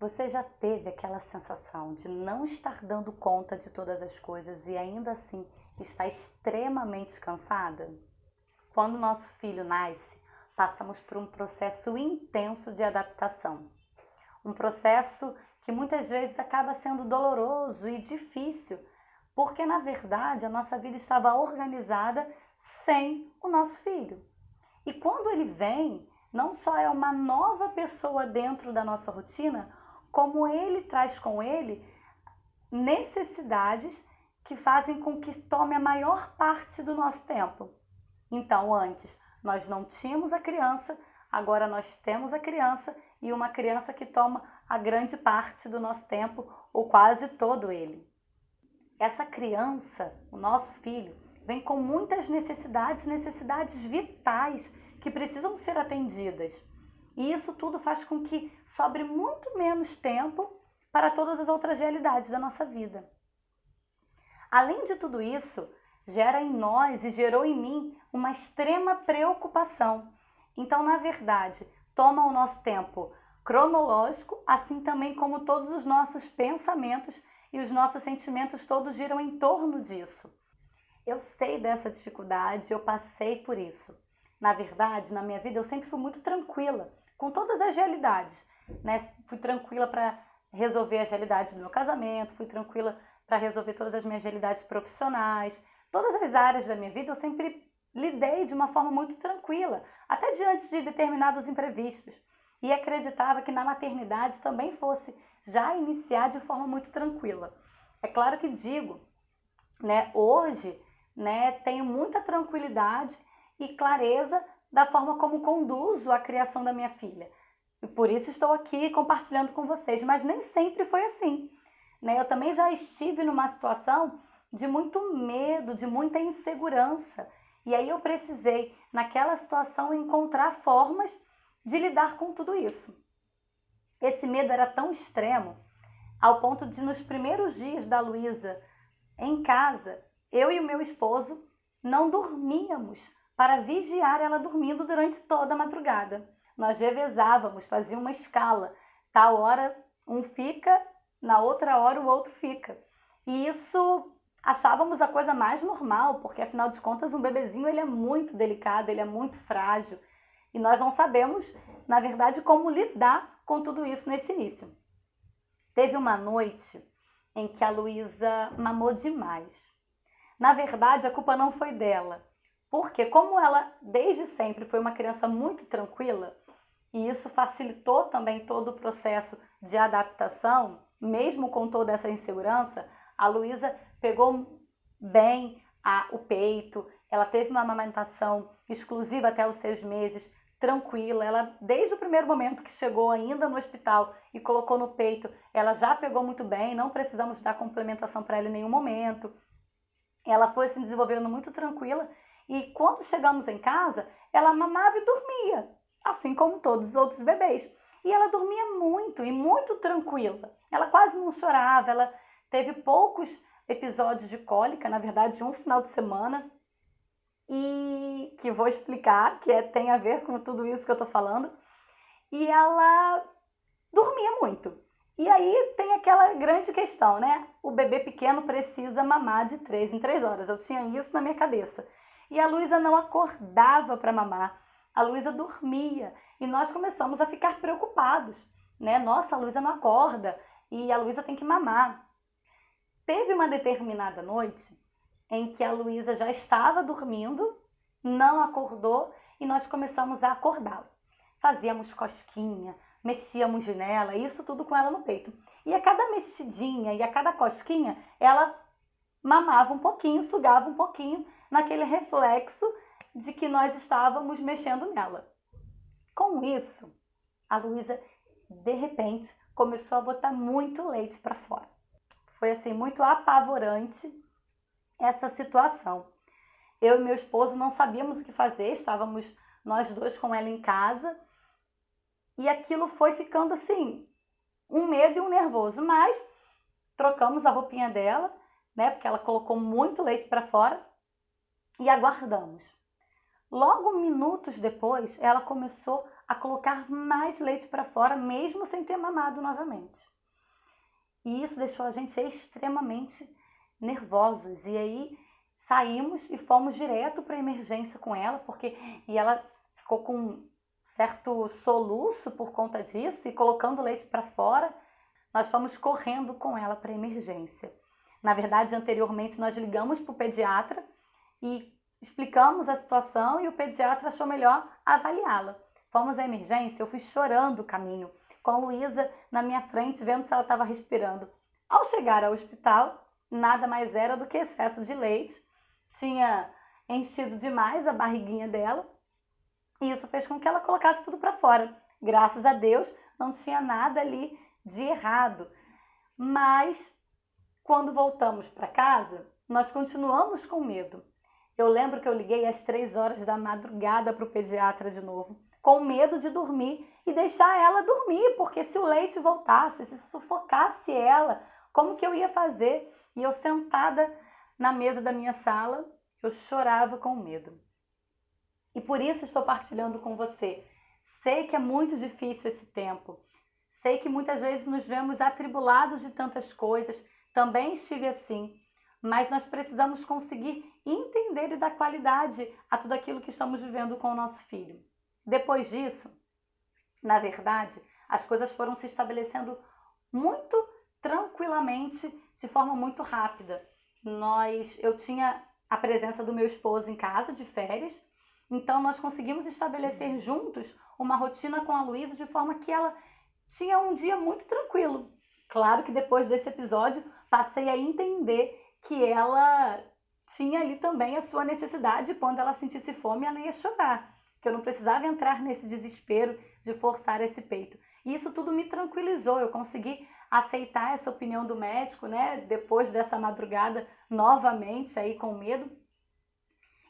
Você já teve aquela sensação de não estar dando conta de todas as coisas e ainda assim está extremamente cansada? Quando nosso filho nasce, passamos por um processo intenso de adaptação. Um processo que muitas vezes acaba sendo doloroso e difícil, porque na verdade a nossa vida estava organizada sem o nosso filho. E quando ele vem, não só é uma nova pessoa dentro da nossa rotina, como ele traz com ele necessidades que fazem com que tome a maior parte do nosso tempo. Então, antes nós não tínhamos a criança, agora nós temos a criança e uma criança que toma a grande parte do nosso tempo, ou quase todo ele. Essa criança, o nosso filho, vem com muitas necessidades vitais que precisam ser atendidas. E isso tudo faz com que sobre muito menos tempo para todas as outras realidades da nossa vida. Além de tudo isso, gera em nós e gerou em mim uma extrema preocupação. Então, na verdade, toma o nosso tempo cronológico, assim também como todos os nossos pensamentos e os nossos sentimentos todos giram em torno disso. Eu sei dessa dificuldade, eu passei por isso. Na verdade, na minha vida, eu sempre fui muito tranquila com todas as realidades, né? Fui tranquila para resolver as realidades do meu casamento, fui tranquila para resolver todas as minhas realidades profissionais. Todas as áreas da minha vida eu sempre lidei de uma forma muito tranquila, até diante de determinados imprevistos. E acreditava que na maternidade também fosse já iniciar de forma muito tranquila. É claro que digo, né, hoje, né, tenho muita tranquilidade e clareza da forma como conduzo a criação da minha filha. E por isso estou aqui compartilhando com vocês, mas nem sempre foi assim, né? Eu também já estive numa situação de muito medo, de muita insegurança. E aí eu precisei, naquela situação, encontrar formas de lidar com tudo isso. Esse medo era tão extremo, ao ponto de nos primeiros dias da Luísa em casa, eu e o meu esposo não dormíamos para vigiar ela dormindo durante toda a madrugada. Nós revezávamos, fazia uma escala. Tal hora um fica, na outra hora o outro fica. E isso achávamos a coisa mais normal, porque afinal de contas um bebezinho ele é muito delicado, ele é muito frágil. E nós não sabemos, na verdade, como lidar com tudo isso nesse início. Teve uma noite em que a Luísa mamou demais. Na verdade, a culpa não foi dela, porque como ela desde sempre foi uma criança muito tranquila, e isso facilitou também todo o processo de adaptação, mesmo com toda essa insegurança, a Luísa pegou bem o peito, ela teve uma amamentação exclusiva até os 6 meses, tranquila. Ela, desde o primeiro momento que chegou ainda no hospital e colocou no peito, ela já pegou muito bem, não precisamos dar complementação para ela em nenhum momento. Ela foi se desenvolvendo muito tranquila e quando chegamos em casa, ela mamava e dormia, assim como todos os outros bebês. E ela dormia muito e muito tranquila. Ela quase não chorava, ela teve poucos episódios de cólica, na verdade, um final de semana, e que vou explicar, que tem a ver com tudo isso que eu tô falando. E ela dormia muito. E aí tem aquela grande questão, né? O bebê pequeno precisa mamar de 3 em 3 horas. Eu tinha isso na minha cabeça. E a Luísa não acordava para mamar. A Luísa dormia. E nós começamos a ficar preocupados, né? Nossa, a Luísa não acorda e a Luísa tem que mamar. Teve uma determinada noite em que a Luísa já estava dormindo, não acordou e nós começamos a acordá-la. Fazíamos cosquinha, mexíamos nela, isso tudo com ela no peito. E a cada mexidinha e a cada cosquinha, ela mamava um pouquinho, sugava um pouquinho, naquele reflexo de que nós estávamos mexendo nela. Com isso, a Luísa, de repente, começou a botar muito leite para fora. Foi assim, muito apavorante essa situação. Eu e meu esposo não sabíamos o que fazer, estávamos nós dois com ela em casa, e aquilo foi ficando assim, um medo e um nervoso, mas trocamos a roupinha dela, né, porque ela colocou muito leite para fora, e aguardamos. Logo minutos depois, ela começou a colocar mais leite para fora, mesmo sem ter mamado novamente. E isso deixou a gente extremamente nervosos. E aí saímos e fomos direto para a emergência com ela, e ela ficou com um certo soluço por conta disso e colocando leite para fora. Nós fomos correndo com ela para a emergência. Na verdade, anteriormente nós ligamos para o pediatra e explicamos a situação e o pediatra achou melhor avaliá-la. Fomos à emergência, eu fui chorando o caminho, com a Luísa na minha frente, vendo se ela estava respirando. Ao chegar ao hospital, nada mais era do que excesso de leite. Tinha enchido demais a barriguinha dela e isso fez com que ela colocasse tudo para fora. Graças a Deus, não tinha nada ali de errado. Mas, quando voltamos para casa, nós continuamos com medo. Eu lembro que eu liguei às 3 horas da madrugada para o pediatra de novo, com medo de dormir e deixar ela dormir, porque se o leite voltasse, se sufocasse ela, como que eu ia fazer? E eu sentada na mesa da minha sala, eu chorava com medo. E por isso estou partilhando com você. Sei que é muito difícil esse tempo. Sei que muitas vezes nos vemos atribulados de tantas coisas. Também estive assim. Mas nós precisamos conseguir entender e dar qualidade a tudo aquilo que estamos vivendo com o nosso filho. Depois disso, na verdade, as coisas foram se estabelecendo muito tranquilamente, de forma muito rápida. Eu tinha a presença do meu esposo em casa, de férias, então nós conseguimos estabelecer juntos uma rotina com a Luísa de forma que ela tinha um dia muito tranquilo. Claro que depois desse episódio, passei a entender que ela tinha ali também a sua necessidade, quando ela sentisse fome, ela ia chorar, que eu não precisava entrar nesse desespero de forçar esse peito. E isso tudo me tranquilizou, eu consegui aceitar essa opinião do médico, né, depois dessa madrugada, novamente aí com medo,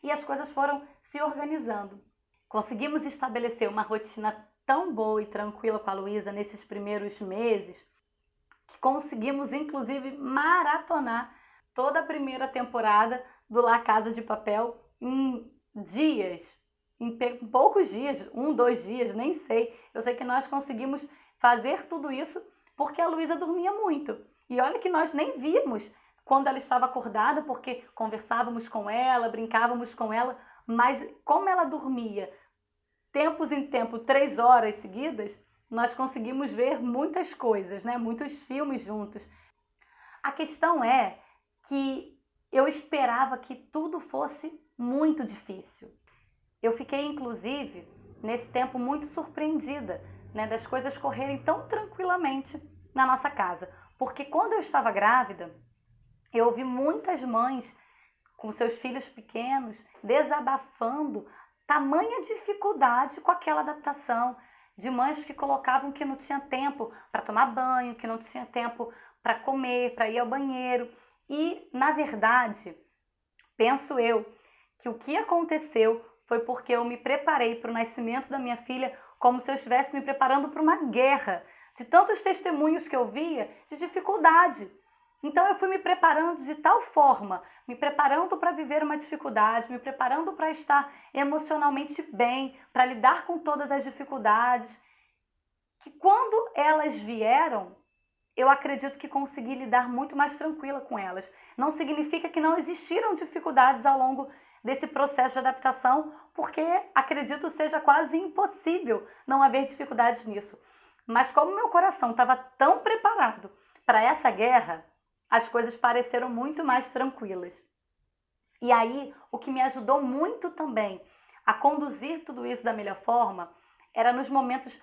e as coisas foram se organizando. Conseguimos estabelecer uma rotina tão boa e tranquila com a Luísa nesses primeiros meses, que conseguimos inclusive maratonar toda a primeira temporada do La Casa de Papel em dias, em poucos dias, 1, 2 dias, nem sei. Eu sei que nós conseguimos fazer tudo isso porque a Luísa dormia muito. E olha que nós nem vimos quando ela estava acordada, porque conversávamos com ela, brincávamos com ela, mas como ela dormia tempos em tempo, 3 horas seguidas, nós conseguimos ver muitas coisas, né? Muitos filmes juntos. A questão é que eu esperava que tudo fosse muito difícil. Eu fiquei, inclusive, nesse tempo muito surpreendida, né, das coisas correrem tão tranquilamente na nossa casa. Porque quando eu estava grávida, eu ouvi muitas mães com seus filhos pequenos desabafando tamanha dificuldade com aquela adaptação, de mães que colocavam que não tinha tempo para tomar banho, que não tinha tempo para comer, para ir ao banheiro. E, na verdade, penso eu que o que aconteceu foi porque eu me preparei para o nascimento da minha filha como se eu estivesse me preparando para uma guerra, de tantos testemunhos que eu via de dificuldade. Então eu fui me preparando de tal forma, me preparando para viver uma dificuldade, me preparando para estar emocionalmente bem, para lidar com todas as dificuldades, que quando elas vieram, eu acredito que consegui lidar muito mais tranquila com elas. Não significa que não existiram dificuldades ao longo desse processo de adaptação, porque acredito seja quase impossível não haver dificuldades nisso. Mas como meu coração estava tão preparado para essa guerra, as coisas pareceram muito mais tranquilas. E aí, o que me ajudou muito também a conduzir tudo isso da melhor forma, era nos momentos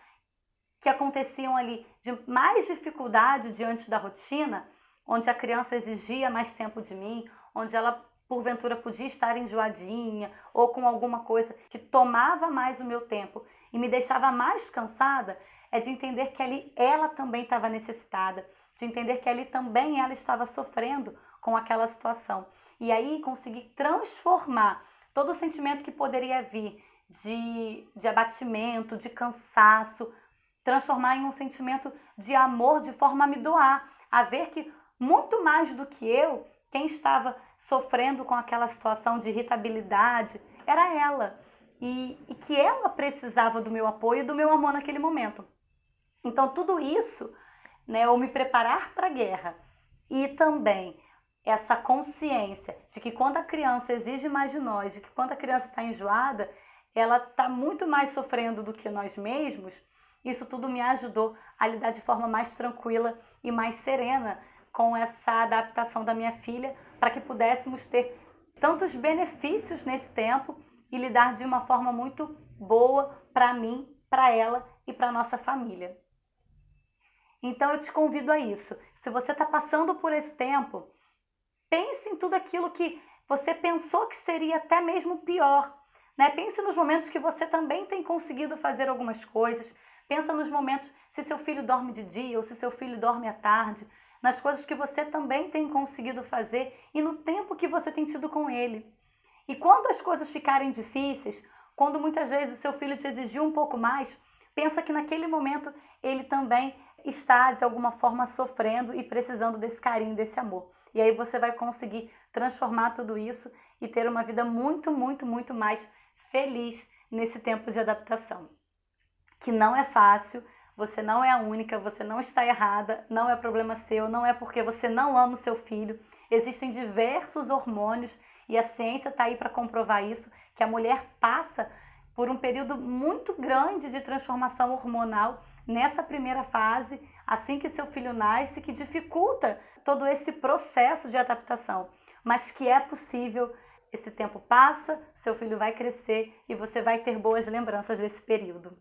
que aconteciam ali de mais dificuldade diante da rotina, onde a criança exigia mais tempo de mim, onde ela porventura podia estar enjoadinha ou com alguma coisa que tomava mais o meu tempo e me deixava mais cansada, é de entender que ali ela também estava necessitada, de entender que ali também ela estava sofrendo com aquela situação. E aí conseguir transformar todo o sentimento que poderia vir de abatimento, de cansaço, transformar em um sentimento de amor, de forma a me doar, a ver que muito mais do que eu, quem estava sofrendo com aquela situação de irritabilidade era ela. e que ela precisava do meu apoio e do meu amor naquele momento. Então, tudo isso, né, ou me preparar para a guerra e também essa consciência de que quando a criança exige mais de nós, de que quando a criança está enjoada, ela está muito mais sofrendo do que nós mesmos, isso tudo me ajudou a lidar de forma mais tranquila e mais serena com essa adaptação da minha filha, para que pudéssemos ter tantos benefícios nesse tempo e lidar de uma forma muito boa para mim, para ela e para nossa família. Então eu te convido a isso. Se você está passando por esse tempo, pense em tudo aquilo que você pensou que seria até mesmo pior, né? Pense nos momentos que você também tem conseguido fazer algumas coisas. Pensa nos momentos se seu filho dorme de dia ou se seu filho dorme à tarde, nas coisas que você também tem conseguido fazer e no tempo que você tem tido com ele. E quando as coisas ficarem difíceis, quando muitas vezes o seu filho te exigiu um pouco mais, pensa que naquele momento ele também está de alguma forma sofrendo e precisando desse carinho, desse amor. E aí você vai conseguir transformar tudo isso e ter uma vida muito, muito, muito mais feliz nesse tempo de adaptação. Que não é fácil, você não é a única, você não está errada, não é problema seu, não é porque você não ama o seu filho. Existem diversos hormônios e a ciência está aí para comprovar isso, que a mulher passa por um período muito grande de transformação hormonal nessa primeira fase, assim que seu filho nasce, que dificulta todo esse processo de adaptação, mas que é possível. Esse tempo passa, seu filho vai crescer e você vai ter boas lembranças desse período.